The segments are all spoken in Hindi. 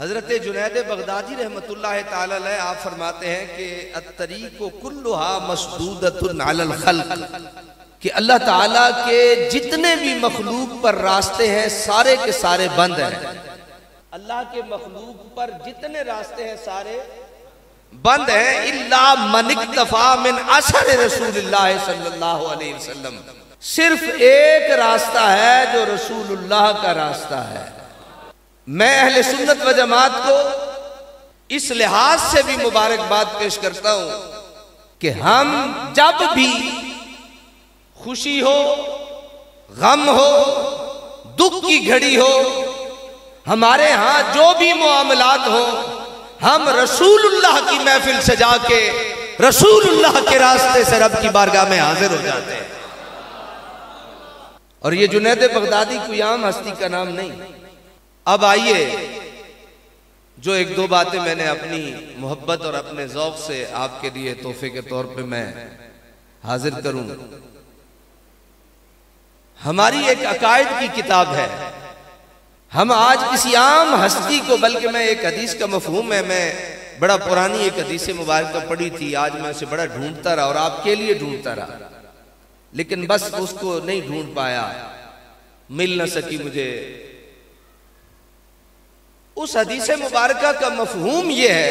हजरत जुनैद बगदादी रहमतुल्लाह ताला अलैह आप फरमाते हैं कि अत्तरीक़ु कुल्लुहा मसदूदतुन अलल खल्क़, कि अल्लाह ताला के जितने भी मखलूक पर रास्ते हैं सारे के सारे बंद हैं। अल्लाह के मखलूक पर जितने रास्ते हैं सारे बंद हैं, इल्ला मन इक्तफा मिन असर रसूलुल्लाह सल्लल्लाहु अलैहि वसल्लम। सिर्फ एक रास्ता है जो रसूलुल्लाह का रास्ता है। मैं अहले सुन्नत व जमात को इस लिहाज से भी मुबारकबाद पेश करता हूं कि हम जब भी खुशी हो, गम हो, दुख की घड़ी हो, हमारे यहां जो भी मुआमलात हो, हम रसूलुल्लाह की महफिल सजा के रसूलुल्लाह के रास्ते से रब की बारगाह में हाजिर हो जाते हैं। और ये जुनैद बगदादी कोई आम हस्ती का नाम नहीं। अब आइए जो एक दो बातें मैंने अपनी मोहब्बत और अपने ज़ौक़ से आपके लिए तोहफे के तौर पे मैं हाजिर करूं। हमारी एक अकायद की किताब है। हम आज किसी आम हस्ती को, बल्कि मैं एक हदीस का मफहूम है, मैं बड़ा पुरानी एक हदीस मुबारक पढ़ी थी, आज मैं उसे बड़ा ढूंढता रहा और आपके लिए ढूंढता रहा, लेकिन बस उसको नहीं ढूंढ पाया, मिल न सकी मुझे। उस हदीस मुबारका का मफहूम यह है,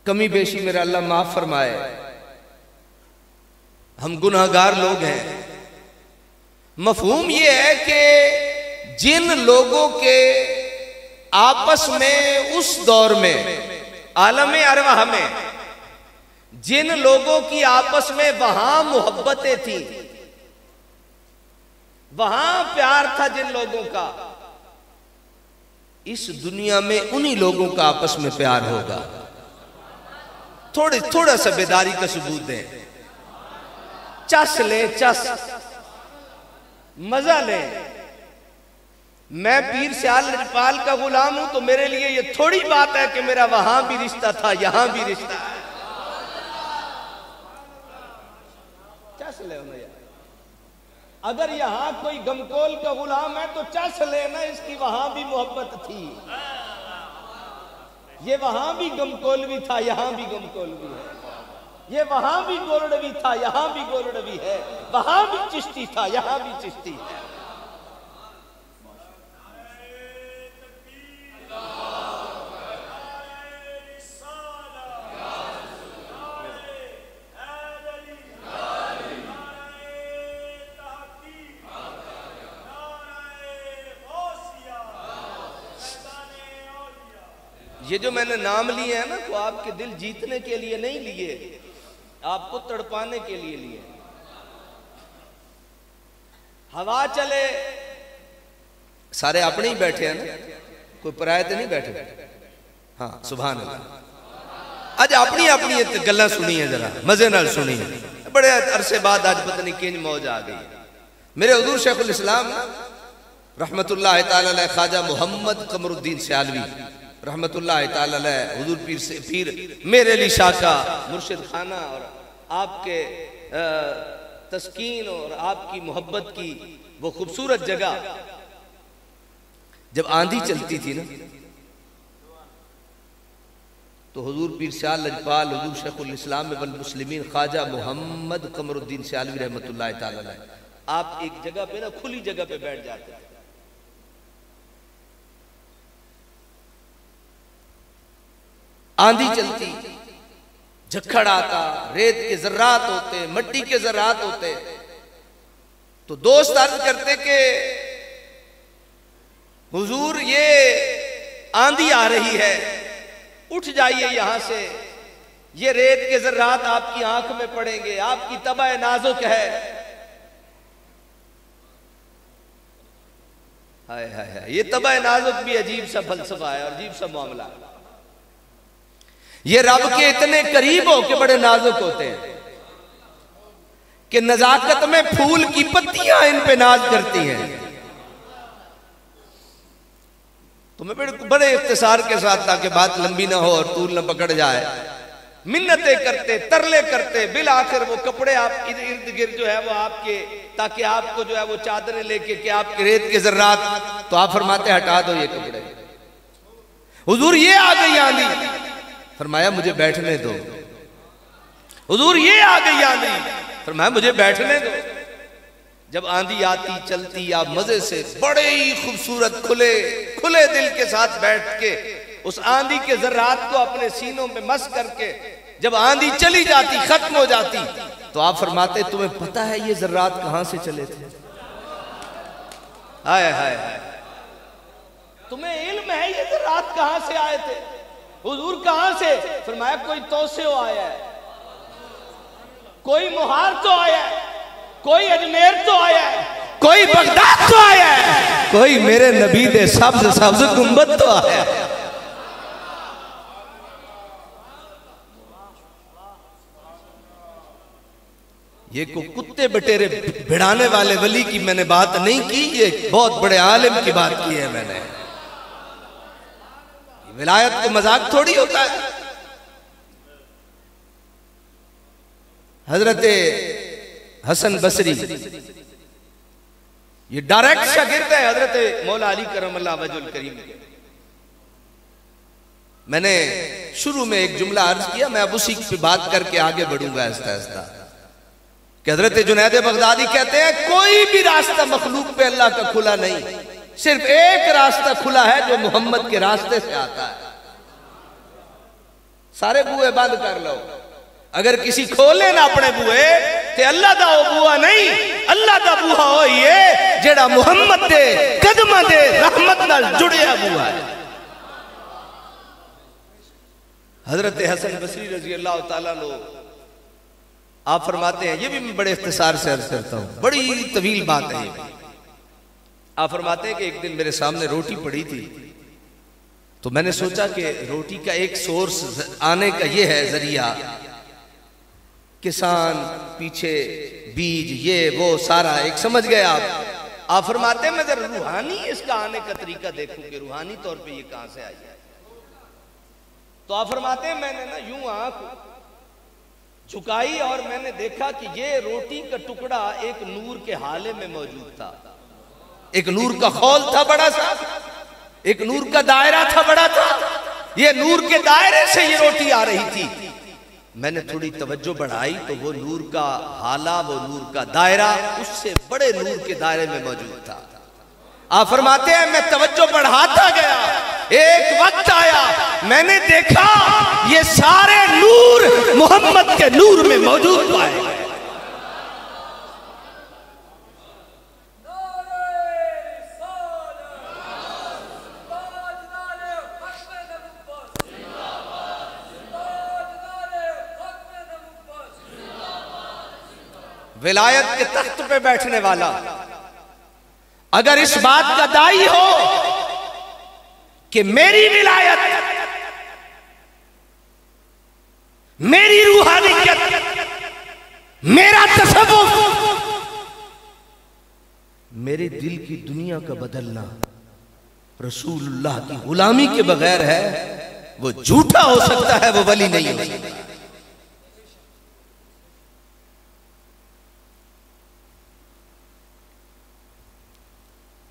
कमी बेशी मेरा अल्लाह माफ फरमाए, हम गुनाहगार लोग हैं। मफहूम यह है कि जिन लोगों के आपस में उस दौर में आलम अरवाह में जिन लोगों की आपस में वहां मोहब्बतें थी, वहां प्यार था जिन लोगों का, इस दुनिया में उन्हीं लोगों का आपस में प्यार होगा। थोड़ा सा बेदारी का सबूत दें, चस ले, चस मजा ले। मैं पीर सियाल लजपाल का गुलाम हूं तो मेरे लिए ये थोड़ी बात है कि मेरा वहां भी रिश्ता था, यहां भी रिश्ता है। चस ले यार, अगर यहां कोई गमकोल का गुलाम है तो चस लेना, इसकी वहां भी मोहब्बत थी, ये वहां भी गमकोल भी था, यहां भी गमकोल भी है, ये वहां भी गोरडवी था, यहां भी गोरडवी है, वहां भी चिश्ती था, यहां भी चिश्ती है। ये जो मैंने नाम लिए हैं ना, तो आपके दिल जीतने के लिए नहीं लिए, आपको तड़पाने के लिए लिए। हवा चले, सारे अपने ही बैठे हैं ना, कोई पराये तो नहीं बैठे। हाँ सुभान अल्लाह। आज अपनी अपनी गल्लां सुनी है, जरा मजे नाल सुनी है। बड़े अरसे बाद आज पता नहीं किंज मौज आ गई। मेरे हुजूर शेखुल इस्लाम रहमतुल्लाह ताला अलैह ख्वाजा मोहम्मद कमरुद्दीन सियालवी रहमतुल्लाह ताला अलैह, हुजूर पीर से पीर मेरे अली शाह का मुर्शिद खाना और आपके तस्कीन और आपकी मोहब्बत की वो खूबसूरत जगह, जब आंधी चलती थी ना, तो हुजूर पीर सियाल लजपाल, हुजूर शेखुल इस्लाम वल मुस्लिमीन ख्वाजा मोहम्मद कमरुद्दीन सियालवी रहमतुल्लाह ताला अलैह, आप एक जगह पे ना, खुली जगह पे बैठ जाते थे। आंधी चलती, झक्खड़ आता, रेत के जर्रात होते, मिट्टी के जर्रात होते, तो दोस्त अर्ज करते कि हुजूर ये आंधी आ रही है, उठ जाइए यहां से, ये रेत के जर्रात आपकी आंख में पड़ेंगे, आपकी तबा नाजुक है। हाय हाय हाय, ये तबा नाजुक भी अजीब सा फलसफा है और अजीब सा मामला है। ये रब के इतने करीब हो के बड़े नाजुक होते हैं कि नजाकत में फूल की पत्तियां इन पे नाज करती हैं। तो मैं बड़े इख्तिसार के साथ, ताकि बात लंबी ना हो और तूल ना पकड़ जाए, मिन्नतें करते, तरले करते, बिल आखिर वो कपड़े आप इर्द गिर्द जो है वो आपके ताकि आपको जो है वो चादरें लेके कि आपके रेत के जर्रात, तो आप फरमाते हटा दो ये कपड़े। हुजूर ये आ गई आंधी, फरमाया मुझे बैठने दो। हुजूर ये आ गई आंधी, फरमाया मुझे बैठने दो। जब आंधी आती चलती आप मजे से बड़े ही खूबसूरत खुले खुले दिल के साथ बैठ के उस आंधी के जर्रात को अपने सीनों में मस करके जब आंधी चली जाती खत्म हो जाती, तो आप फरमाते तुम्हें पता है ये जर्रात कहां से चले थे? हाय हाय हाय, तुम्हें इल्म है ये जर्रात कहां से आए थे? हुजूर कहां से? फरमाया कोई तोसे आया है, कोई मुहार तो आया है, कोई अजमेर तो आया है, कोई बगदाद तो आया है, कोई मेरे नबी दे सब्ज सब्ज गुंबद तो आया है। ये को कुत्ते बटेरे भिड़ाने वाले वली की मैंने बात नहीं की, ये बहुत बड़े आलिम की बात की है मैंने। विलायत को मजाक थोड़ी होता है। हजरत हसन बसरी ये डायरेक्ट शागिर्द है हजरत मौला अली करमल्लाह वजहुल करीम के। मैंने शुरू में एक जुमला अर्ज किया, मैं अब उसी पे बात करके आगे बढ़ूंगा आहिस्ता आहिस्ता। कि हजरत जुनैद बगदादी कहते हैं कोई भी रास्ता मखलूक पे अल्लाह का खुला नहीं, सिर्फ एक रास्ता खुला है जो मोहम्मद के रास्ते से आता है। सारे बुए बंद कर लो, अगर किसी खोले ना अपने बुए ते अल्लाह दा ओ बुआ नहीं, अल्लाह दा बुआ हो ये जेड़ा मुहम्मद दे कदमां दे रहमत नाल जुड़िया बुआ है। हजरत हसन बसरी रजी अल्लाह तआला लो आप फरमाते हैं, ये भी मैं बड़े इख्तिसार से अर्ज करता हूं, बड़ी तवील बात है ये। आप फरमाते हैं कि एक दिन मेरे सामने रोटी पड़ी थी, तो मैंने सोचा कि रोटी का एक सोर्स आने का ये है जरिया, किसान पीछे बीज ये वो सारा एक समझ गए आप फरमाते हैं मैं जरा रूहानी इसका आने का तरीका देखूं कि रूहानी तौर पे ये कहां से आई है। तो आप फरमाते हैं मैंने ना यूं आंख झुकाई और मैंने देखा कि ये रोटी का टुकड़ा एक नूर के हाले में मौजूद था, एक नूर का खौल था बड़ा सा, एक नूर का दायरा था बड़ा था, ये नूर के दायरे से ये रोटी आ रही थी। मैंने थोड़ी तवज्जो बढ़ाई तो वो नूर का हाला, वो नूर का दायरा उससे बड़े नूर के दायरे में मौजूद था। आप फरमाते हैं मैं तवज्जो बढ़ाता गया, एक वक्त आया मैंने देखा ये सारे नूर मोहम्मद के नूर में मौजूद पाए। विलायत के तख्त पे बैठने वाला अगर इस बात का दाई हो कि मेरी विलायत, मेरी रूहानियत, मेरा तसव्वुफ मेरे दिल की दुनिया का बदलना रसूलुल्लाह की गुलामी के बगैर है, वो झूठा हो सकता है, वो वली नहीं हो सकता।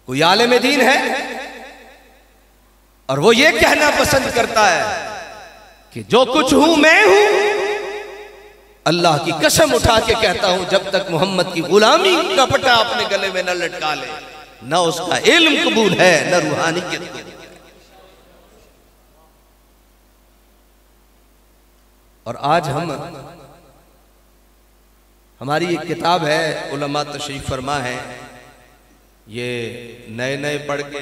कोई आलिम दीन है और वो ये कहना पसंद करता है कि जो कुछ हूं मैं हूं, अल्लाह की कसम उठा के कहता हूं जब तक मोहम्मद की गुलामी का पट्टा अपने गले में न लटका ले, न उसका इल्म कबूल है न रूहानियत। और आज हमारी एक किताब है, उलमा तशरीफ फरमा है, ये नए नए पढ़ के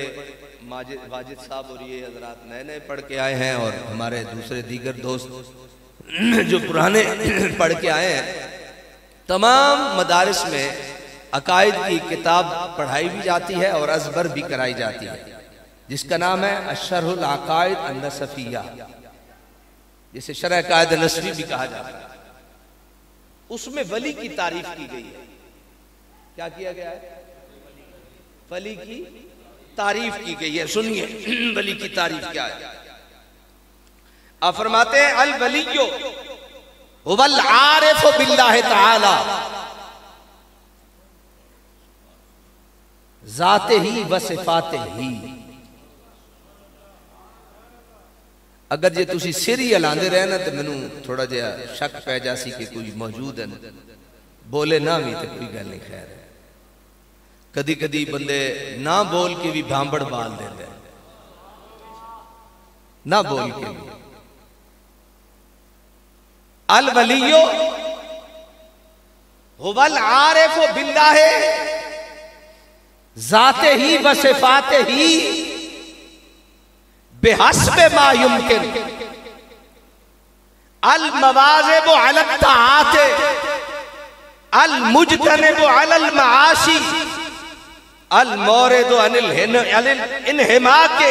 वाजिद साहब और ये हजरात नए नए पढ़ के आए हैं और हमारे दूसरे दीगर दोस्त जो पुराने पढ़ के आए हैं। तमाम मदारिस में अकायद की किताब पढ़ाई भी जाती है और अज़बर भी कराई जाती है, जिसका नाम है अशरहुल अकायद अन-नसफिया, जिसे शरह अकायद नसफी भी कहा जाता है। उसमें वली की तारीफ की गई है। क्या किया गया है? वली की तारीफ की गई है। सुनिए वली की तारीफ क्या है। आप फरमाते हैं अल वलियो वल आरिफ बिल्लाह ताला, जाते ही व सिफाते ही। अगर जे तुसी सिर ही हिलांदे रहे ना तो मैनू थोड़ा जिहा शक पै जासी कि कोई मौजूद है, बोले ना भी तो कोई गल नहीं। खैर कदी कदी बंदे ना बोल के भी भांबड़ बाल देते हैं, ना बोल के भी। अल वलियो हुवल आरिफु बिल्लाहि जाते ही व सिफाते ही बेहस्बे मा युमकिन अल मवाज़िबु अला ताआते अल मुजतनिबु अलल मआशी अल मौरिदु अनिल इन्हिमाके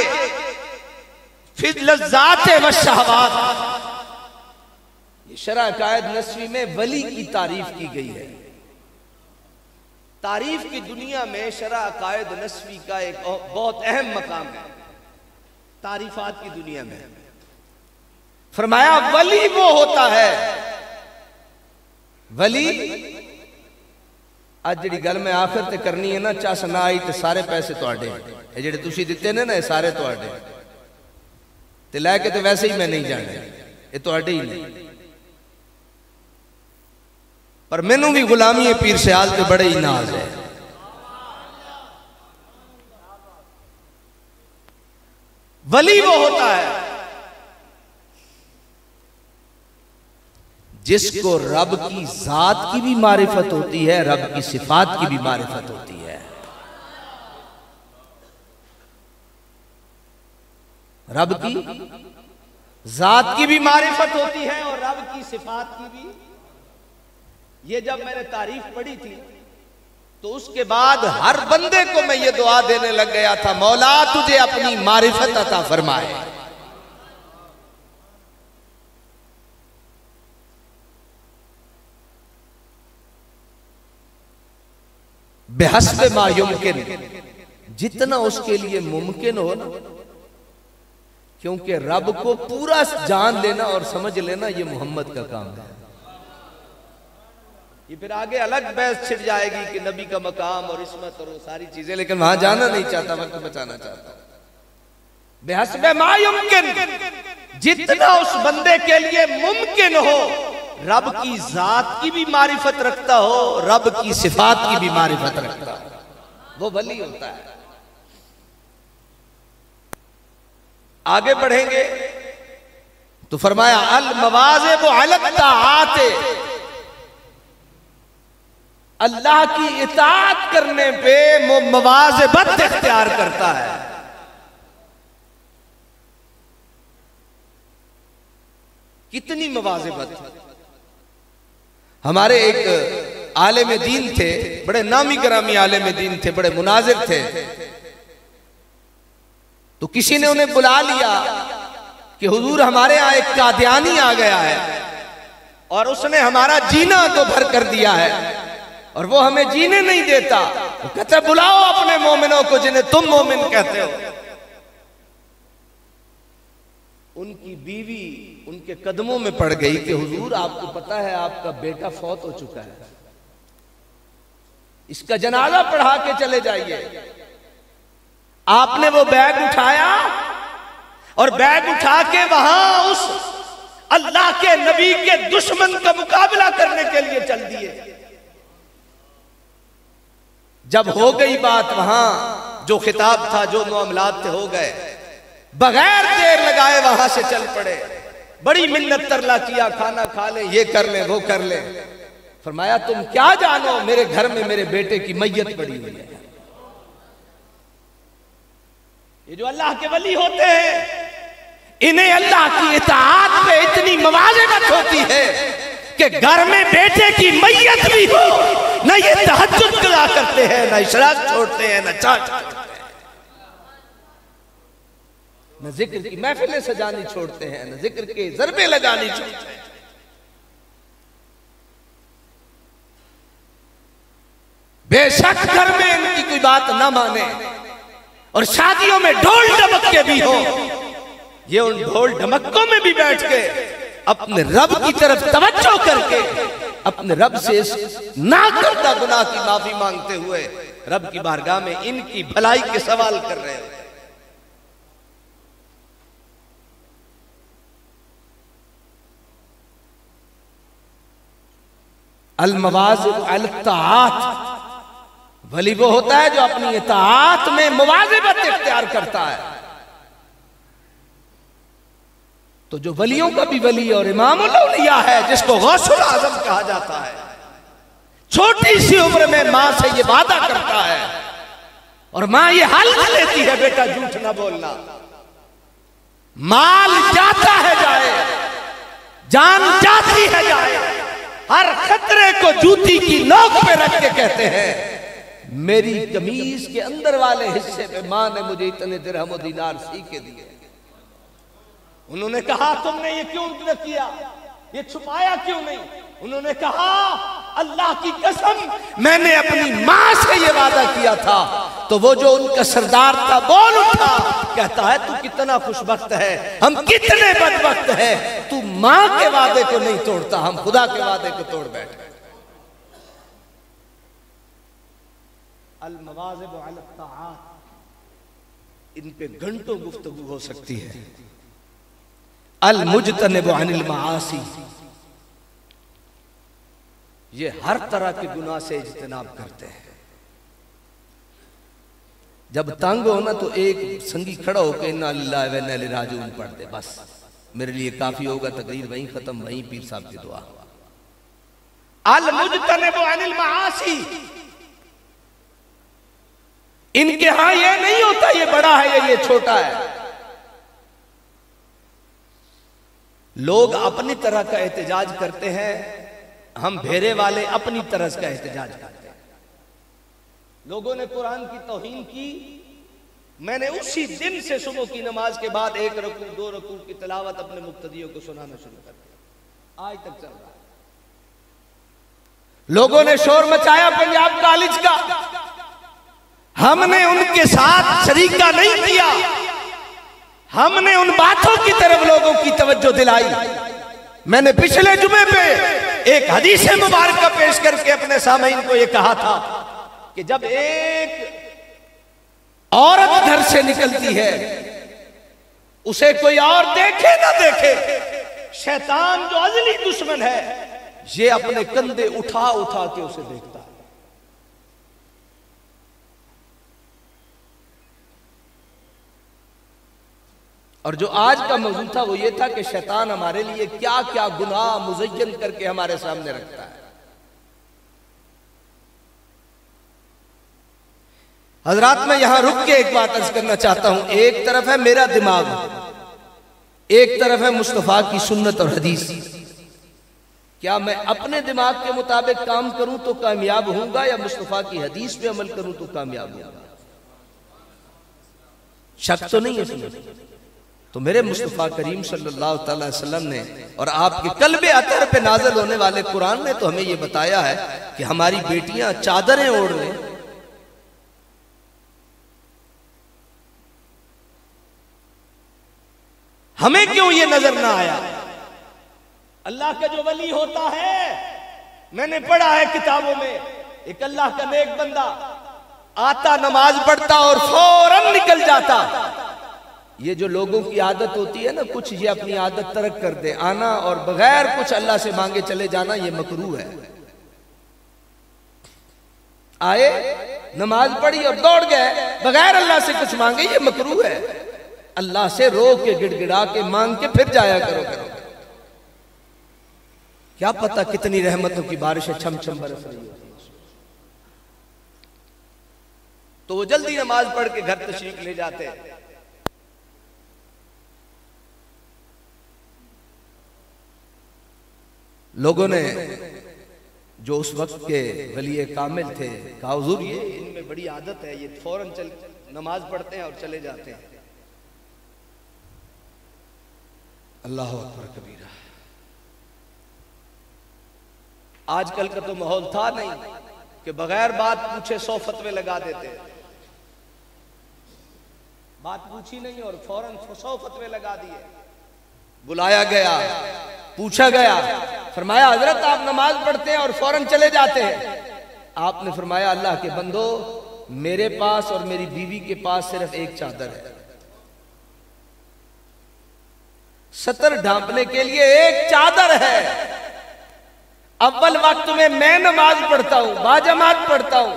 फिल लज़्ज़ाते व शहवात। ये शरह कायद नस्वी में वली की तारीफ की गई है। तारीफ की दुनिया में शरह कायद नस्वी का एक बहुत अहम मकाम है। तारीफात की दुनिया में फरमाया वली वो होता है, वली आज जी गल मैं आखिर ते करनी है ना, चस ना आई तो सारे पैसे तुहाडे, ये जेडे तुसी दिते ने ना ये सारे तुहाडे, ते लैके तो वैसे ही मैं नहीं जाना, ये तुहाडे ही नहीं। पर मैनू भी गुलामी पीर सियाल ते बड़े ही नाज है। वली वो होता है जिसको रब की जात की भी मारिफत होती है, रब की सिफात की भी मारिफत होती है। रब की जात की भी मारिफत होती है और रब की सिफात की भी। ये जब मैंने तारीफ पढ़ी थी तो उसके बाद हर बंदे को मैं ये दुआ देने लग गया था, मौला तुझे अपनी मारिफत अता फरमाए। बेहस्बे मा युमकिन, जितना उसके लिए मुमकिन हो ना, क्योंकि रब को पूरा जान लेना और समझ लेना ये मोहम्मद का काम है। ये फिर आगे अलग बहस छिड़ जाएगी कि नबी का मकाम और इस्मत और वो सारी चीजें, लेकिन वहां जाना नहीं चाहता, वक्त बचाना चाहता। बेहस्बे मा युमकिन, जितना उस बंदे के लिए मुमकिन हो, रब की जात की भी मारिफत रखता हो, रब की सिफात की भी मारिफत रखता हो, वो वली होता है। आगे बढ़ेंगे तो फरमाया अल मवाज़िबु अला ताआते, अल्लाह की इताअत करने पे वो मवाज़िबत इख्तियार करता है। कितनी मवाज़िबत। हमारे एक आलिम दीन थे, बड़े नामी गिरामी आलिम दीन थे, बड़े मुनाजिर थे। तो किसी ने उन्हें बुला लिया कि हुजूर हमारे यहां एक कादियानी आ गया है और उसने हमारा जीना तो भर कर दिया है और वो हमें जीने नहीं देता। वो कहते बुलाओ अपने मोमिनों को जिन्हें तुम मोमिन कहते हो। उनकी बीवी उनके कदमों में पड़ गई कि हुजूर आपको पता है आपका बेटा फौत हो चुका है, इसका जनाजा पढ़ा के चले जाइए। आपने वो बैग उठाया और बैग उठा के वहां उस अल्लाह के नबी के दुश्मन का मुकाबला करने के लिए चल दिए। जब हो गई बात, वहां जो खिताब था, जो मामलात थे, हो गए, बगैर देर लगाए वहां से चल पड़े। बड़ी मिन्नत तरला किया, खाना खा ले, ये कर ले, वो कर ले। फरमाया तुम क्या जानो, मेरे घर में मेरे बेटे की मैयत पड़ी हुई है। ये जो अल्लाह के वली होते हैं, इन्हें अल्लाह की इताअत पे इतनी मवाज़िबत होती है कि घर में बेटे की मैयत भी हो, न ये तहज्जुद करा करते हैं, न इशराक छोड़ते हैं, न चाट छोड़ते हैं, न जिक्र की महफिलें सजानी छोड़ते हैं, न जिक्र के ज़रबे लगानी छोड़ते हैं। बेशक घर में इनकी कोई बात ना माने और शादियों में ढोल ढमक्के भी हो, ये उन ढोल ढमक्कों में भी बैठ के अपने रब की तरफ तवज्जो करके अपने रब से ना करता गुनाह की माफी मांगते हुए रब की बारगाह में इनकी भलाई के सवाल कर रहे होते हैं। अल मवाज़िब अल ताआत, वली वो होता है जो अपनी इताअत में मुवाज़िबत इख्तियार करता है। तो जो वलियों का भी वली और इमामुल औलिया है, जिसको गौसुल आज़म कहा जाता है, छोटी सी उम्र में मां से ये वादा करता है और मां ये हल्फ लेती है, बेटा झूठ ना बोलना, माल जाता है जाए, जान जाती है जाए, हर खतरे को जूती की नोक पे रख के कहते हैं मेरी कमीज के अंदर वाले हिस्से में मां ने मुझे इतने दिरहम और दीनार सी के दिए। उन्होंने कहा तुमने ये क्यों किया, ये छुपाया क्यों नहीं? उन्होंने कहा अल्लाह की कसम मैंने अपनी मां से ये वादा किया था। तो वो जो उनका सरदार था बोल उठा, कहता है तू कितना खुशबख्त है, हम कितने बदबख्त हैं, तू मां के वादे को नहीं तोड़ता, हम खुदा के वादे को तोड़ बैठे। अल मवाज़िब अल ताआत, इन पे घंटों गुफ्तगू हो सकती है। अल मुजतनिब अनिल माआसी, ये हर तरह के गुनाह से इज्तनाब करते हैं। जब तंग हो ना तो एक संगी खड़ा होकर इन्ना लिल्लाहि व इन्ना इलैहि राजिऊन पढ़ दे, बस मेरे लिए काफी होगा, तकरीर वहीं खत्म, वहीं पीर साहब की दुआ। अल मुजतनिब अनिल माआसी, इनके यहां ये नहीं होता ये बड़ा है या ये छोटा है। लोग अपनी तरह का एहतजाज करते हैं, हम भेरे वाले अपनी तरह का एहतजाज करते हैं। लोगों ने कुरान की तौहीन की, मैंने उसी दिन से सुबह की नमाज के बाद 1 रकू 2 रकू की तिलावत अपने मुक्तदियों को सुनाना शुरू कर दिया, आज तक चल रहा है। लोगों ने शोर मचाया पंजाब कॉलेज का, हमने उनके साथ शरीका नहीं किया, हमने उन बातों की तरफ लोगों की तवज्जो दिलाई। मैंने पिछले जुमे पे एक हदीस मुबारक का पेश करके अपने सामईन को यह कहा था कि जब एक औरत घर से निकलती है, उसे कोई और देखे ना देखे, शैतान जो अज़ली दुश्मन है ये अपने कंधे उठा उठा के उसे देखता है। और जो आज का मौजूद था वो ये था कि शैतान हमारे लिए क्या क्या गुनाह मुज़य्यन करके हमारे सामने रखता है। हजरात मैं यहां रुक के एक बात अर्ज करना चाहता हूं। एक तरफ है मेरा दिमाग, एक तरफ है मुस्तफा की सुन्नत और हदीस। क्या मैं अपने दिमाग के मुताबिक काम करूं तो कामयाब होऊंगा या मुस्तफा की हदीस पे अमल करूं तो कामयाब होऊंगा? शक तो नहीं है इसमें। तो मेरे मुस्तफ़ा करीम सल्लल्लाहु अलैहि वसल्लम ने और आपके कल्बे अतर पे नाज़िल होने वाले कुरान ने तो हमें ये बताया है कि हमारी बेटियां चादरें ओढ़ लें, हमें क्यों ये नजर ना आया? अल्लाह का जो वली होता है, मैंने पढ़ा है किताबों में, एक अल्लाह का नेक बंदा आता, नमाज पढ़ता और फौरन निकल जाता। ये जो लोगों की आदत होती है ना, कुछ ये अपनी आदत तर्क कर दे, आना और बगैर कुछ अल्लाह से मांगे चले जाना, ये मकरूह है। आए, नमाज पढ़ी और दौड़ गए बगैर अल्लाह से कुछ मांगे, ये मकरूह है। अल्लाह से रो के गिड़गिड़ा के मांग के फिर जाया करो। क्या पता कितनी रहमतों की बारिशें छम छम बरस रही होती। तो वो जल्दी नमाज पढ़ के घर तशरीफ ले जाते। लोगों ने जो उस वक्त के वली कामिल थे कहा हुजूर ये इनमें बड़ी आदत है, ये फौरन चल नमाज पढ़ते हैं और चले जाते हैं। अल्लाह अकबर कबीरा। आजकल का तो माहौल था नहीं कि बगैर बात पूछे 100 फतवे लगा देते। बात पूछी नहीं और फौरन 100 फतवे लगा दिए। बुलाया गया, पूछा गया, फरमाया हजरत आप नमाज पढ़ते हैं और फौरन चले जाते हैं। आपने फरमाया अल्लाह के बंदो, मेरे पास और मेरी बीवी के पास सिर्फ एक चादर है। सतर ढांपने के लिए एक चादर है। अव्वल वक्त में मैं नमाज पढ़ता हूं, बाजमात पढ़ता हूं,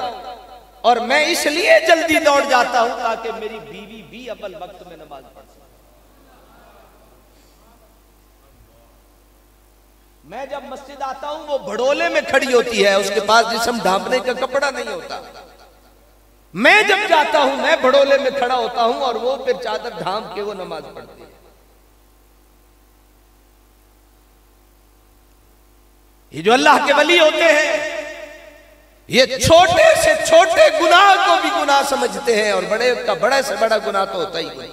और मैं इसलिए जल्दी दौड़ जाता हूं ताकि मेरी बीवी भी अव्वल वक्त में नमाज पढ़ सके। मैं जब मस्जिद आता हूं वो भड़ोले में खड़ी होती है, उसके पास जिस्म ढांपने का कपड़ा नहीं होता। मैं जब जाता हूं मैं भड़ोले में खड़ा होता हूं और वो फिर चादर ढांप के वो नमाज पढ़ती है। ये जो अल्लाह के वली होते हैं ये छोटे से छोटे गुनाह को भी गुनाह समझते हैं, और बड़े का बड़ा से बड़ा गुनाह तो होता ही कोई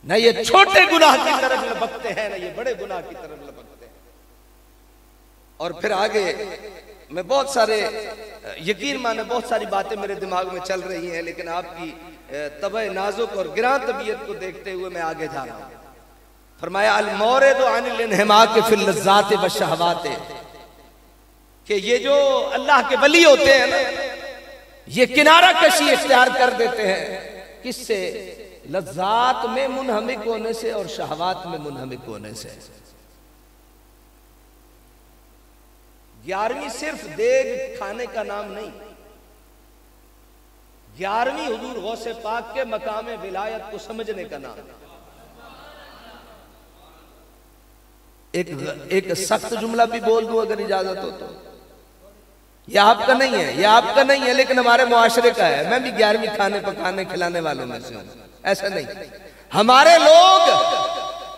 न। ये छोटे गुनाह की तरफ लपकते हैं न ये बड़े गुनाह की तरफ लपकते हैं। और फिर आगे मैं बहुत सारे, यकीन माने बहुत सारी बातें मेरे दिमाग में चल रही हैं, लेकिन आपकी तबे नाजुक और गिरां तबीयत को देखते हुए मैं आगे जा रहा हूं। फरमाया अल मौरिद अनिल इन्हिमाक फिल लज़्ज़ात व शहवात, कि ये जो अल्लाह के वली होते हैं ना ये किनारा कशी इख्तियार कर देते हैं। किससे? लज़्ज़ात में मुनहमिक होने से और शहवात में मुनहमिक होने से। 11वीं सिर्फ देग खाने का नाम नहीं, 11वीं हुजूर गौसे पाक के मकाम विलायत को समझने का नाम है। एक सख्त जुमला भी बोल दूं अगर इजाजत हो तो। ये आपका नहीं है, ये आपका नहीं है, लेकिन हमारे मुआशरे का है। मैं भी 11वीं खाने पकाने खिलाने वालों में से हूं। ऐसा नहीं, हमारे लोग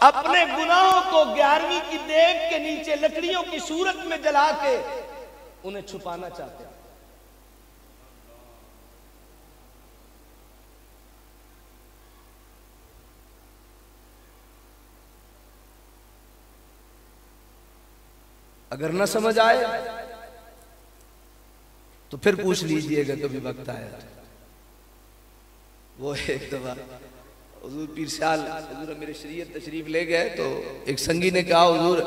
अपने गुनाहों को 11वीं की देग के नीचे लकड़ियों की सूरत में जला के उन्हें छुपाना चाहते हैं। अगर न समझ आए तो फिर पूछ लीजिएगा कभी वक्त आया। वो एक दफा हुजूर पीर साल हुजूर मेरे शरीयत तशरीफ ले गए तो एक संगी ने कहा हुजूर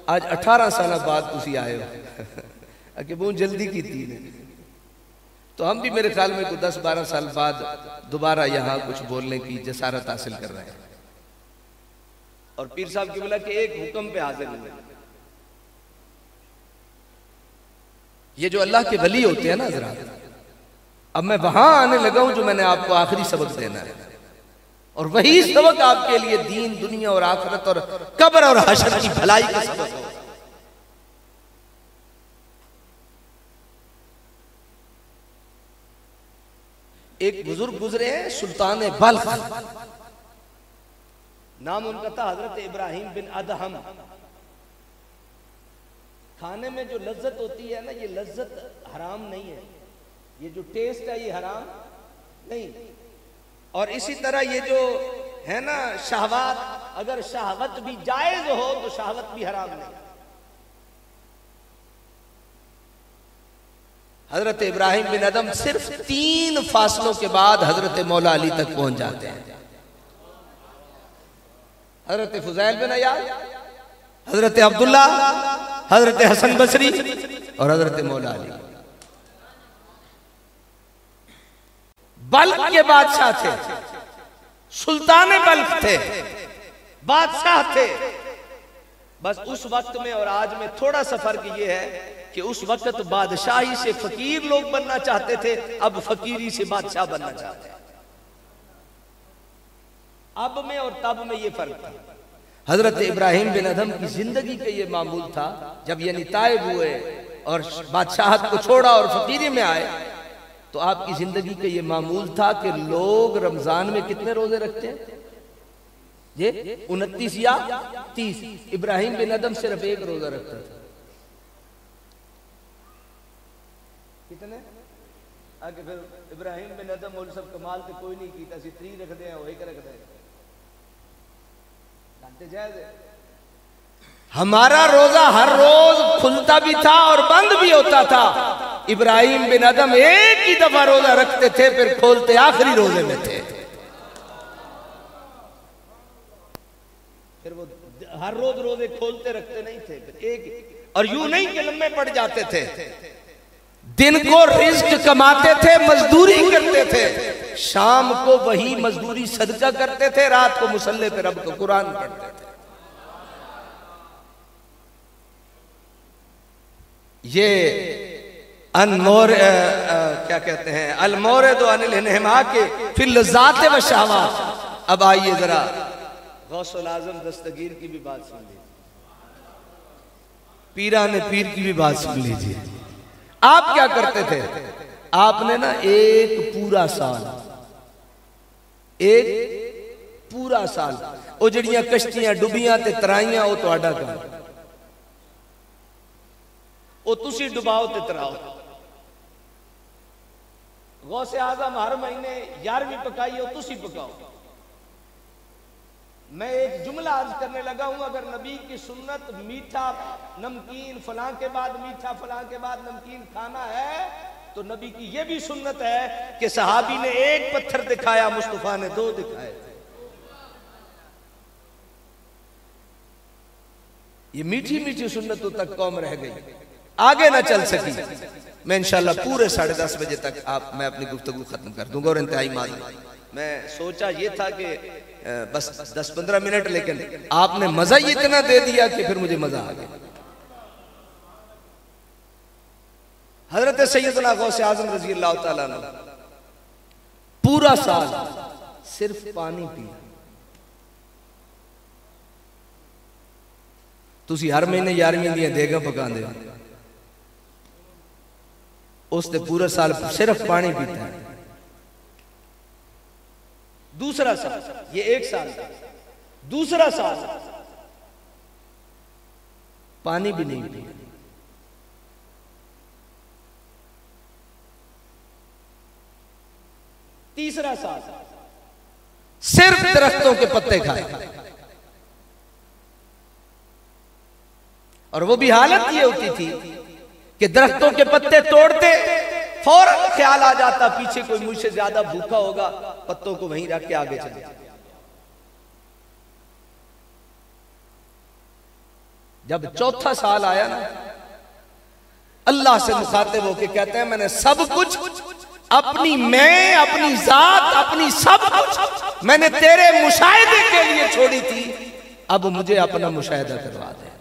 आज 18 साल बाद तुसी आए हो कि बहुत जल्दी की थी। तो हम भी मेरे ख्याल में को 10-12 साल बाद दोबारा यहाँ कुछ बोलने की जसारत हासिल कर रहे हैं। और पीर साहब की बोला कि एक हुक्म पे हाजिर हुए। ये जो अल्लाह के वली होते हैं ना हज़रात, अब मैं वहां आने लगा हूं जो मैंने आपको आखिरी सबक देना है, और वही सबक आपके लिए दीन दुनिया और आखिरत और कब्र और हशर की भलाई का सबक है। एक बुजुर्ग गुजरे हैं सुल्तान बल्ख, नाम उनका था हजरत इब्राहिम बिन अदहम। खाने में जो लज्जत होती है ना ये लज्जत हराम नहीं है, ये जो टेस्ट है ये हराम नहीं। और इसी तरह ये जो है ना शहवात, अगर शहवत भी जायज हो तो शहवत भी हराम नहीं। हजरत इब्राहिम बिन अदम सिर्फ 3 फासलों के बाद हजरत मौला अली तक पहुंच जाते हैं। हजरत फुजैल बिन अयाद, हजरत अब्दुल्ला, हजरत हसन बसरी और हजरत मौला अली। बल्ख के बादशाह थे, सुल्तान बल्ख थे, बादशाह थे। बस उस वक्त में और आज में थोड़ा सा फर्क ये है कि उस वक्त बादशाही से फकीर लोग बनना चाहते थे, अब फकीरी से बादशाह बनना चाहते हैं। अब में और तब में ये फर्क था। हजरत इब्राहिम बिन अदम की जिंदगी का ये मामूल था, जब ये ताइब हुए और बादशाहत को छोड़ा और फकीरी में आए तो आपकी जिंदगी का ये मामूल था कि लोग रमजान में कितने रोजे रखते हैं? ये 29 या 30। इब्राहिम बिन अदम सिर्फ 1 रोजा रखता था। कितने? आगे फिर इब्राहिम बिन अदम और सब कमाल तो कोई नहीं कीता सी 3 रख दे वही कर रख दे। हमारा रोजा हर रोज खुलता भी था और बंद भी होता था। इब्राहिम बिन अदम एक ही दफा रोजा रखते थे, फिर खोलते आखिरी रोजे में थे। फिर वो हर रोज रोजे खोलते रखते नहीं थे, फिर एक, और यूं नहीं कि लंबे पड़ जाते थे। दिन को रिज्क कमाते थे, मजदूरी करते थे, शाम को वही मजदूरी सदका करते थे, रात को मुसल्ले पे रब को कुरान पढ़ते थे। ये अनमोर क्या कहते हैं, अलमोरे दो अनिल इन्हिमा के फिर लज़्ज़ात व शहवात। अब आइए जरा गौसुल आज़म दस्तगीर की भी बात सुन लीजिए, पीराने पीर की भी बात सुन लीजिए। आप क्या करते थे? आपने ना एक पूरा साल वो जड़ियां कश्तियां डुबियां ते तराइयां वो तुहाडा काम, वो तुसी डुबाओ ते तराओ। गौसे आजम हर महीने 11वीं पकाई हो, तुसी पकाओ। मैं एक जुमला अर्ज करने लगा हूं, अगर नबी की सुन्नत मीठा नमकीन फलां के बाद मीठा फलां के बाद नमकीन खाना है, तो नबी की यह भी सुन्नत है कि सहाबी ने एक पत्थर दिखाया, मुस्तफा ने 2 दिखाए। ये मीठी मीठी सुन्नतों तक कौम रह गई, आगे ना चल सकी। मैं इंशाल्लाह पूरे 10:30 बजे तक मैं अपनी गुफ्तगू खत्म कर दूंगा। और इंतहाई मालूम, मैं सोचा ये था कि बस 10-15 मिनट, लेकिन आपने मजा ही इतना दे दिया कि फिर मुझे मजा आ गया। हजरत सैयदना गौसे आजम रजी अल्लाह तआला अन्हु पूरा साल सिर्फ पानी पिया। तुसी हर महीने 11वीं दी देगा पकांदे हो, उसने पूरा साल सिर्फ पानी पीता है। दूसरा साल, ये एक साल, दूसरा साल पानी भी नहीं पिया। तीसरा साल सिर्फ दरख्तों के पत्ते खाए, और वो भी हालत ये होती थी कि दरख्तों के पत्ते तोड़ते, फौरन ख्याल आ जाता पीछे कोई मुझसे ज्यादा भूखा होगा, पत्तों को वहीं रख के आगे चले। जब चौथा साल आया ना, अल्लाह से मुखातिब होके कहते हैं, मैंने सब कुछ अपनी जात, अपनी सब कुछ मैंने तेरे मुशाहिदे के लिए छोड़ी थी, अब मुझे अपना मुशाहिदा करवा दे।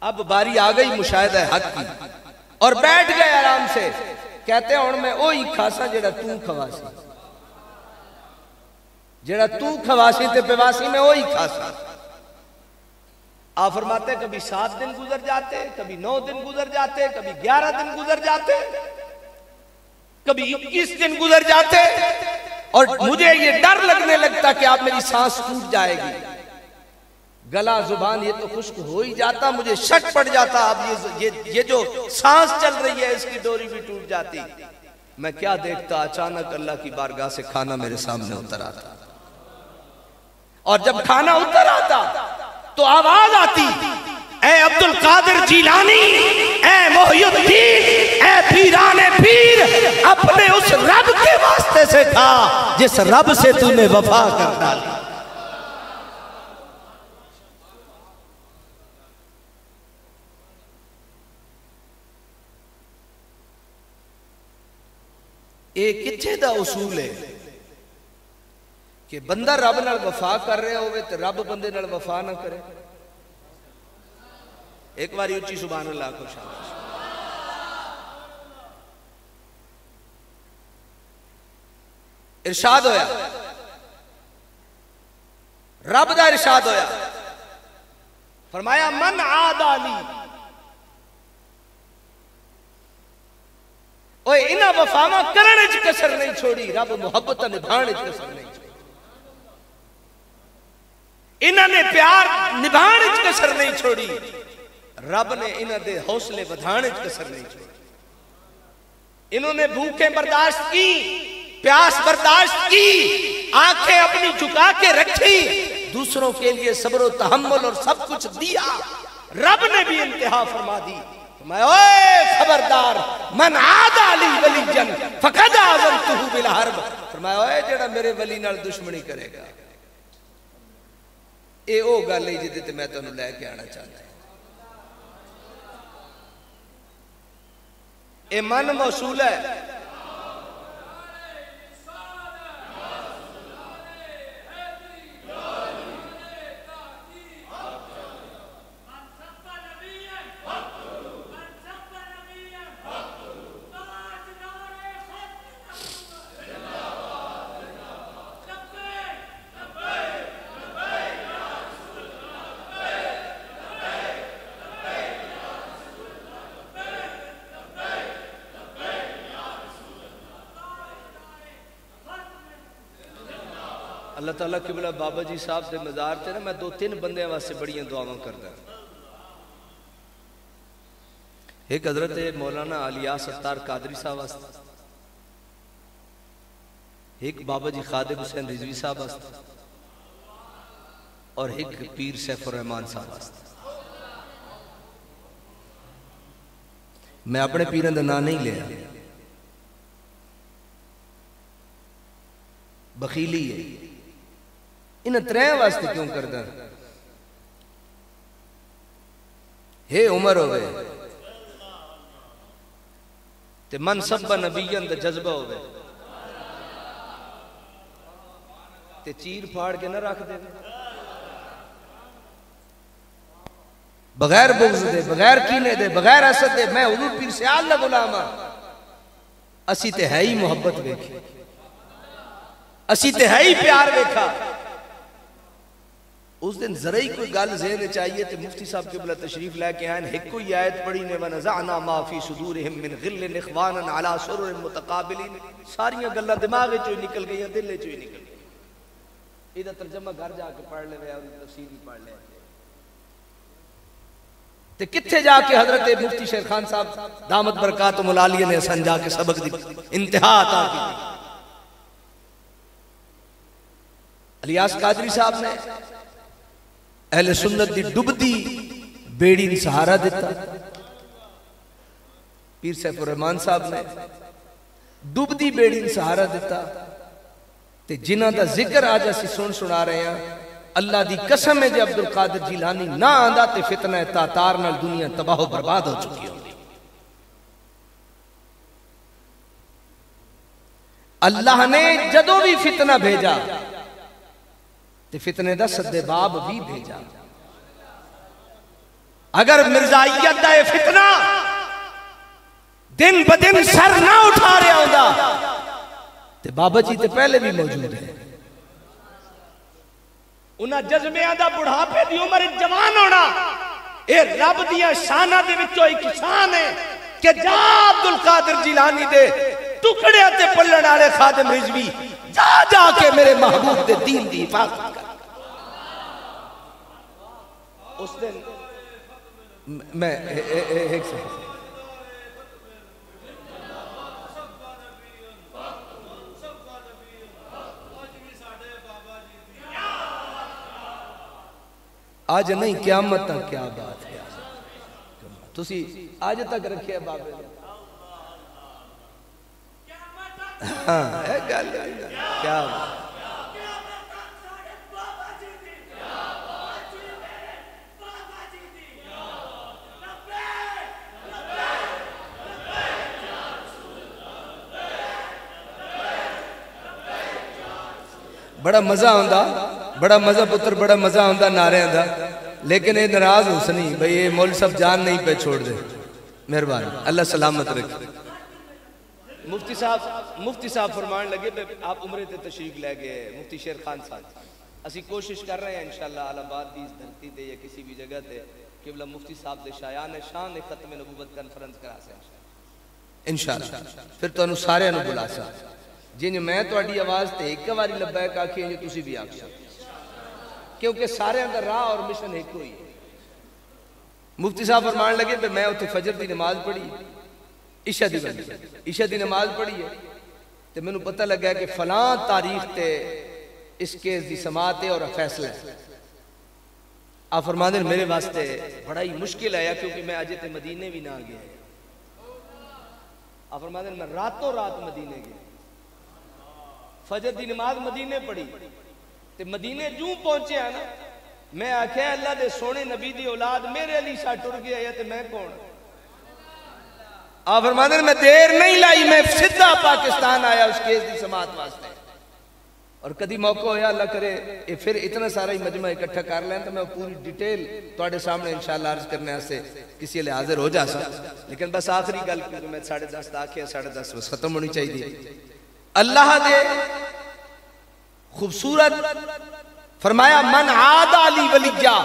अब बारी आ गई मुशाहिदा हक की, और बैठ गए आराम से। कहते हैं, मैं ओही खासा जेड़ा तू खवासी, जेड़ा तू खवासी ते पिवासी, में ओही खासा। आप फरमाते कभी 7 दिन गुजर जाते, कभी 9 दिन गुजर जाते, कभी 11 दिन गुजर जाते, कभी 21 दिन गुजर जाते, और मुझे ये डर लगने लगता कि आप मेरी सांस टूट जाएगी, गला जुबान ये तो खुश्क हो ही जाता, मुझे शक पड़ जाता अब ये जो सांस चल रही है इसकी डोरी भी टूट जाती। मैं क्या देखता, अचानक अल्लाह की बारगाह से खाना मेरे सामने उतर आता, और जब खाना उतर आता तो आवाज आती, ए अब्दुल कादिर जीलानी, ए मोहिउद्दीन, ए पीराने पीर, अपने उस रब के वास्ते से खा जिस रब से तूने वफा कर डाली। एक किथे दा उसूल है कि बंदा रब नाल वफा कर रहा होवे ते रब बंदे नाल वफा ना करे। एक बार उच्ची सुभान अल्लाह को शाबाश। इरशाद होया, रब दा इरशाद होया, फरमाया मन आदाली, ओए इना वफावा करने च कसर नहीं छोड़ी, रब मुहब्बत निभाने च कसर नहीं छोड़ी, इन्होंने प्यार निभाने च कसर नहीं छोड़ी, रब ने इन्होंने हौसले बढ़ाने च कसर नहीं छोड़ी। इन्होंने भूखें बर्दाश्त की, प्यास बर्दाश्त की, आंखें अपनी झुका के रखी, दूसरों के लिए सब्र और तहम्मुल और सब कुछ दिया, रब ने भी इंतहा फरमा दी। मैं ओए खबरदार, मन आदाली वलीजन फकद आज़मतहु बिल हर्ब, फरमाया ओए जेड़ा मेरे वली नाल दुश्मनी करेगा, ये ओ गल है जिहदे ते मैं तुहानू लेके आना चाहता। ए मन मौसूल है। अल्लाह ताला किबला बाबा जी साहब के मज़ार से ना मैं 2-3 बंदे वास्ते बड़ियां दुआवां करदा। एक हजरत मौलाना आलिया सत्तार कादरी साहब वास्ते, एक बाबा जी खादिम हुसैन रिजवी साहब वास्ते और एक पीर सैफुर रहमान साहब वास्ते। मैं अपने पीरों का नाम नहीं लिया, बखीली है। इन त्रै वास्ते क्यों करदा? हे उमर होवे ते मन सब नबीयन दा जज्बा होवे ते चीर फाड़ के ना रख दे, बगैर बुग़्ज़ दे, बगैर कीने दे, बगैर हसद दे। मैं हुजूर पीर सियाल दा गुलाम हां। असी ते है ही मोहब्बत वेखी, असी ते है ही प्यार वेखा। उस दिन जरा ही कोई गल ज़हन चाहिए तो मुफ्ती साहब क़िबला तशरीफ लैके आए। एक कोई आयत पढ़ी ने वनज़अना मा फी सुदूरिहिम मिन गिल्लिन इख्वानन अला सुरुरिन मुतक़ाबिलीन। सारियां गल्लां दिमाग चों निकल गई, दिल चों निकल गई। इहदा तर्जमा घर जाके पढ़ ले और तफसीर भी पढ़ ले। ते किथे जाके हजरत मुफ्ती शेर खान साहब दामत बरकातुहुल आलिया ने असन जाके सबक दी इंतहा अता की। इलियास कादरी साहब ने अहले सुन्नत दी डुबदी बेड़ी ने सहारा दिता। पीर सैफुर रहमान साहब ने डुबदी बेड़ी ने सहारा दिता। ते जिन्हां दा जिक्र आज असीं सुना रहे हैं, अल्लाह दी कसम है जे अब्दुल कादिर जिलानी ना आंदा ते फितना तातार नाल दुनिया तबाह बर्बाद हो चुकी होती। अल्लाह ने जदों भी फितना भेजा ते फितने दा सद्देबाब भी भेजा। अगर मिर्जाइयत दा ये फितना दिन ब दिन सर ना उठा रहा होंदा ते बाबा जी ते पहले भी मौजूद है। उन्हां जज्बियां दा बुढ़ापे दी उम्र जवान होना ये रब दियां शानां दे विचों एक शान है कि जा अब्दुल कादिर जिलानी दे टुकड़े ते पल्लण वाले खादिम रिजवी जा जाके मेरे महबूब दे दीन दी हिफाजत कर। उस दिन मैं एक सेकंड, आज नहीं क़यामत तक क्या बात है। तुसी आज तक रखे बाबे ने, हाँ गल क्या बड़ा मजा आंदा, बड़ा मजा पुत्र, बड़ा मजा आंदा नारियां दा। लेकिन ये नाराज हुसनी भाई ये मौलवी साहब जान नहीं पे छोड़ दे, मेहरबानी अल्लाह सलामत रखे। मुफ्ती साहब फरमान लगे आप उम्रे ते तशरीफ ले गए। मुफ्ती शेर खान साहब असी कोशिश कर रहे हैं इंशाअल्लाह आलाबाद दी इस धरती ते या किसी भी जगह ते किबला मुफ्ती साहब दे शायान शान खत्म नबूवत कॉन्फ्रेंस करा से इंशाअल्लाह। फिर तुहानू सारियां नू बुला सा जिंज मैं तुहाडी आवाज ते एक बारी लब्बैक आखी इंज तुसी भी आख सकते, क्योंकि सारे का राह और मिशन एक ही है। मुफ्ती साहब फरमान लगे भी मैं उत्थे फजर की नमाज पढ़ी, ईशा की नमाज पढ़ी है तो मैनू पता लगा कि फलां तारीख ते इस केस की समात है और फैसला है। आप फरमाते मेरे वास्ते बड़ा ही मुश्किल आया क्योंकि मैं अजे ते मदीने भी ना गया। आप फरमाते मैं रातों रात मदीने गया, फजर की नमाज मदीने पढ़ी ते मदीने जूं पहुंचे ना मैं आख्या अल्लाह दे सोने नबी दी औलाद मेरे अली शाह टुर गया है ते मैं कौन। आप फरमाते हैं मैं देर नहीं लाई, मैं सीधा पाकिस्तान आया उस केस की समात वास्ते। और कभी मौका होया अल्लाह करे ये फिर इतना सारा ही मजमा इकट्ठा कर लें तो मैं पूरी डिटेल तुहाडे सामने इंशाअल्लाह अर्ज करने से किसी लिए हाजिर हो जा सा। लेकिन बस आखिरी गल मैं 10:30 आखे 10:30 बस खत्म होनी चाहिए। अल्लाह दे खूबसूरत फरमाया मन आद अली वलिया,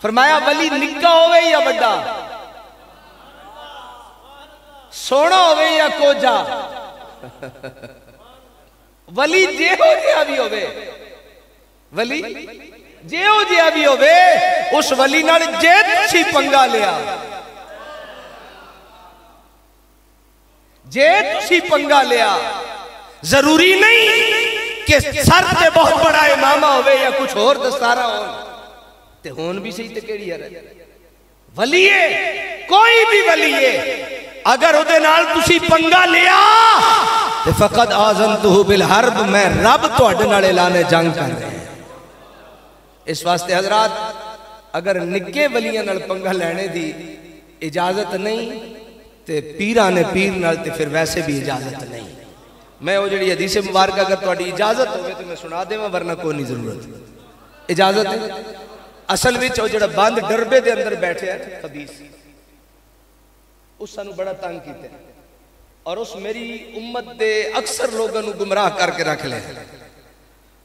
फरमाया वली निक्का होवे या बड़ा, सोना होवे या कोजा, वली जेहो जिहा भी होवे, वली जेहो जिहा भी होवे, उस वली नाल जे तुसी पंगा लिया, जे तुसी पंगा लिया, जरूरी नहीं कि सर ते बहुत बड़ा इमामा होवे या कुछ और दस्तारा हो, ते होन भी सही ते केड़ी है वलीए, कोई भी वलीए, अगर उहदे नाल तुसी पंगा लिया ते फकद आज़नतुहु बिल हर्ब, मैं रब तुहाडे नाल ऐलाने जंग कर रहा है। इस वास्ते हजरात अगर निक्के वलियां नाल पंगा लेने दी इजाजत नहीं ते पीरां ने पीर नाल ते फिर वैसे भी इजाजत नहीं। मैं वो जी हदीस मुबारक अगर तुहाडी इजाजत हो तो मैं सुना देवां, वरना कोई नहीं जरूरत। इजाजत है असल विच वो जिहड़ा बंद डरबे दे अंदर बैठे है खबीस, उस सानू बड़ा तंग कीता और उस मेरी उम्मत दे अक्सर लोगों को गुमराह करके रख लिया।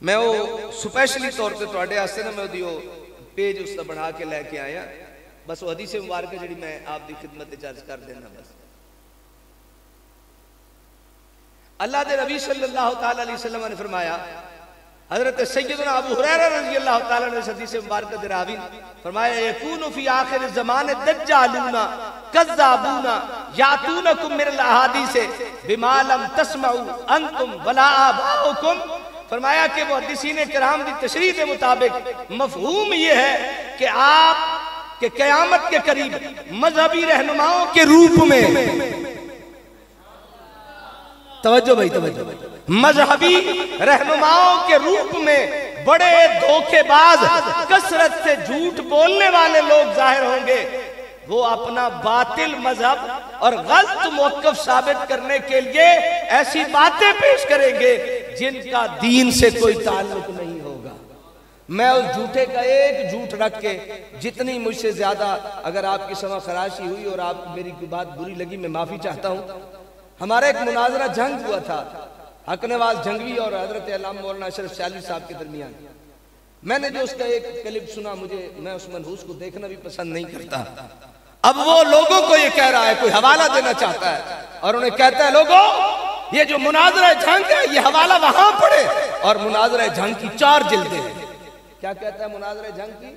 मैं वो स्पैशली तौर पर तुहाडे वास्ते ना मैं वो पेज उसका बना के लैके आया, बस वो हदीस मुबारक जी मैं आपकी खिदमत अर्ज कर देना। बस अल्लाह के नबी सल्लल्लाहु तआला अलैहि वसल्लम ने फरमाया, हजरत सैयदना अबू हुरैरा रज़ियल्लाहु तआला ने हदीस मुबारक दे रावी फरमाया, यकूनु फी आखिर ज़माने दज्जालूना कज़्ज़ाबूना यातूनकुम मिनल अहादीस बिमा लम तस्मऊ अंतुम वला आबाउकुम। फरमाया कि वो हदीसीने किराम की तशरीह के मुताबिक मफहूम ये है कि आप के क़यामत के करीब मजहबी रहनुमाओं के रूप में, तवज्जो भाई तवज्जो, मजहबी रहनुमाओं के रूप में बड़े धोखेबाज, कसरत से झूठ बोलने वाले लोग जाहिर होंगे। वो अपना बातिल मजहब और गलत मौक़िफ़ साबित करने के लिए ऐसी बातें पेश करेंगे जिनका दीन से कोई ताल्लुक नहीं होगा। मैं उस झूठे का एक झूठ रख के जितनी मुझसे ज्यादा अगर आपकी समा खराशी हुई और आप मेरी कोई बात बुरी लगी, मैं माफी चाहता हूँ। हमारा एक मुनाजरा जंग हुआ था हक नवाज जंगवी और हजरत अल्लामा मौलाना अशरफ शाली साहब के दरमियान। मैंने जो उसका एक क्लिप सुना, मैं उस मनहूस को देखना भी पसंद नहीं करता। अब वो लोगों को ये कह रहा है, कोई हवाला देना चाहता है और उन्हें कहता है, लोगों ये जो मुनाजरा जंग है ये हवाला वहां पड़े, और मुनाजरा जंग की 4 जिल्दें हैं। क्या कहता है? मुनाजरा जंग की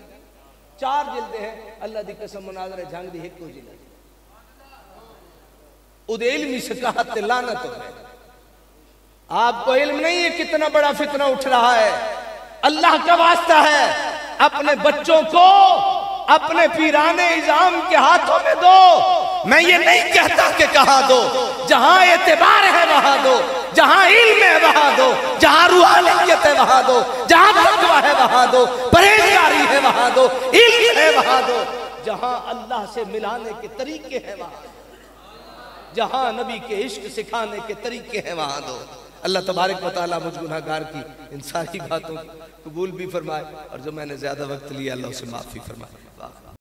4 जिल्दें हैं। अल्लाह दी कसम मुनाजरा जंग दी एक जिल्द उदे इल्मी शकाहत ते लानत हो गए। आपको इल्म नहीं है कितना बड़ा फितना उठ रहा है। अल्लाह का वास्ता है, अपने बच्चों को अपने पीराने इज़ाम के हाथों में दो। मैं ये नहीं कहता कि कहा दो, जहां एतबार है वहां दो, जहां इल्म है वहां दो, जहां रूहानियत है वहां दो, जहां तकवा है वहां दो, परहेजगारी है वहां दो, इल्म है वहां दो, जहां अल्लाह से मिलाने के तरीके हैं वहां, जहां नबी के इश्क सिखाने के तरीके हैं वहां दो। अल्लाह तबारक व तआला मुझ गुनहगार की इन सारी बातों को कबूल भी फरमाए और जो मैंने ज्यादा वक्त लिया अल्लाह उसे माफी फरमाए।